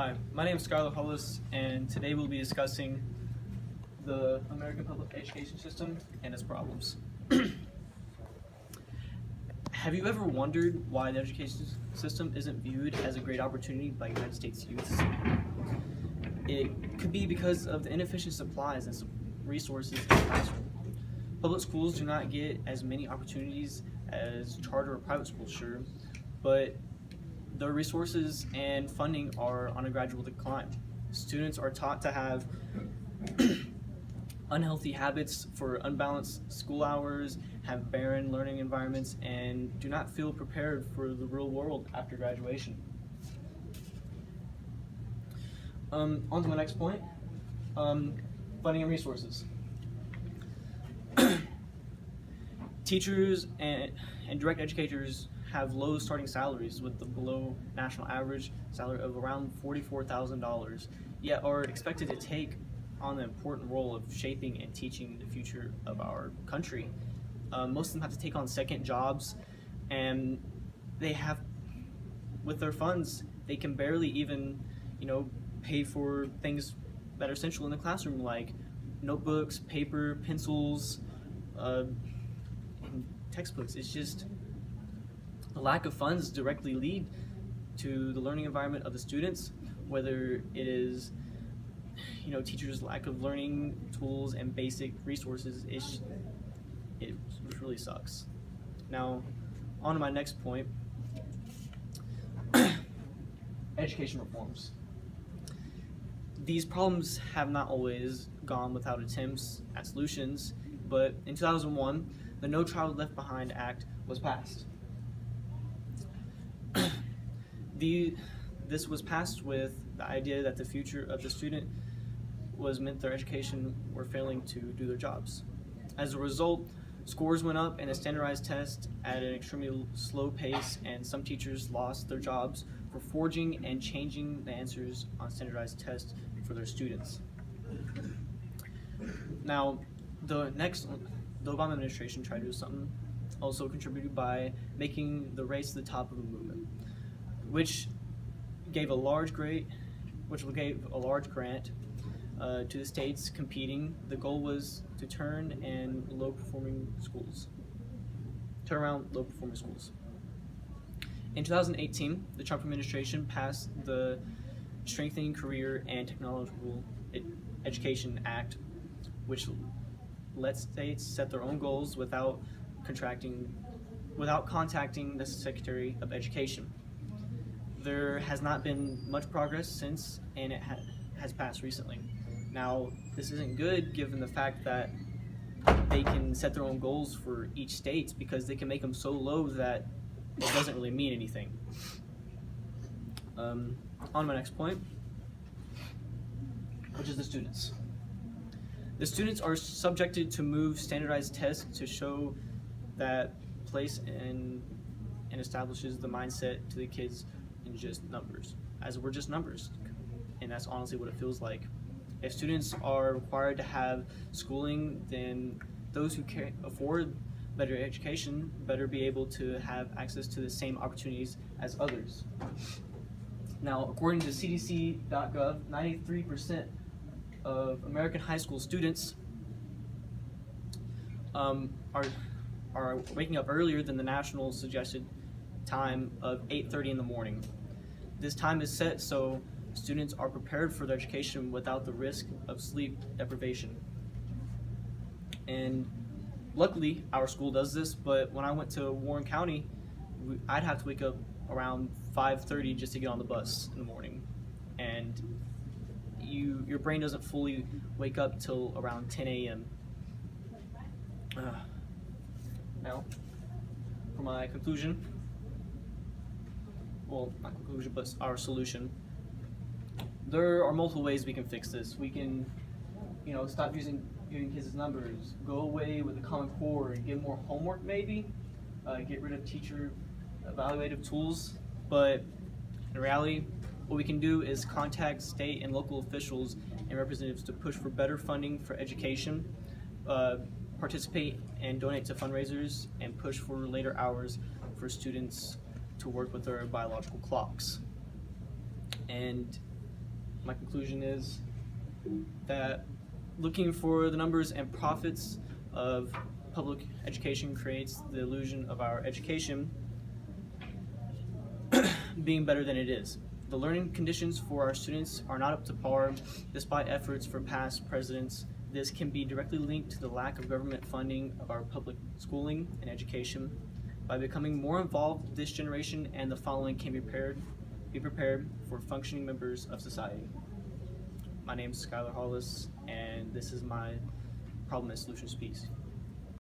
Hi, my name is Skylar Hollis, and today we'll be discussing the American public education system and its problems. Have you ever wondered why the education system isn't viewed as a great opportunity by United States youths? It could be because of the inefficient supplies and resources in the classroom. Public schools do not get as many opportunities as charter or private schools, sure, but the resources and funding are on a gradual decline. Students are taught to have unhealthy habits for unbalanced school hours, have barren learning environments, and do not feel prepared for the real world after graduation. On to my next point, funding and resources. Teachers and direct educators have low starting salaries with the below national average salary of around $44,000, yet are expected to take on the important role of shaping and teaching the future of our country. Most of them have to take on second jobs, and they have, with their funds, they can barely even, pay for things that are essential in the classroom, like notebooks, paper, pencils, and textbooks. It's just the lack of funds directly lead to the learning environment of the students, whether it is teachers' lack of learning tools and basic resources. It really sucks. Now, on to my next point, education reforms. These problems have not always gone without attempts at solutions, but in 2001, the No Child Left Behind Act was passed. This was passed with the idea that the future of the student was meant their education were failing to do their jobs. As a result, scores went up and a standardized test at an extremely slow pace, and some teachers lost their jobs for forging and changing the answers on standardized tests for their students. Now, the Obama administration tried to do something, also contributed by making the race to the top of the movement, which gave a large grant to the states competing. The goal was to turn around low-performing schools. In 2018, the Trump administration passed the Strengthening Career and Technological Education Act, which lets states set their own goals without contacting the Secretary of Education. There has not been much progress since, and it has passed recently. Now, this isn't good given the fact that they can set their own goals for each state, because they can make them so low that it doesn't really mean anything. On my next point, which is the students. The students are subjected to move standardized tests to show that place and establishes the mindset to the kids in just numbers, as we're just numbers, and that's honestly what it feels like. If students are required to have schooling, then those who can afford better education better be able to have access to the same opportunities as others. Now, according to CDC.gov, 93% of American high school students are waking up earlier than the national suggested time of 8:30 in the morning. This time is set so students are prepared for their education without the risk of sleep deprivation. And luckily, our school does this, but when I went to Warren County, I'd have to wake up around 5:30 just to get on the bus in the morning. And your brain doesn't fully wake up till around 10 a.m. Now, for my conclusion, well, not conclusion, but our solution. There are multiple ways we can fix this. We can, stop giving kids numbers, go away with the Common Core and give more homework maybe, get rid of teacher evaluative tools, but in reality, what we can do is contact state and local officials and representatives to push for better funding for education, participate and donate to fundraisers, and push for later hours for students to work with their biological clocks. And My conclusion is that looking for the numbers and profits of public education creates the illusion of our education being better than it is. The learning conditions for our students are not up to par despite efforts for past presidents. This can be directly linked to the lack of government funding of our public schooling and education. By becoming more involved, this generation and the following can be prepared for functioning members of society. My name is Skylar Hollis, and this is my problem and solutions piece.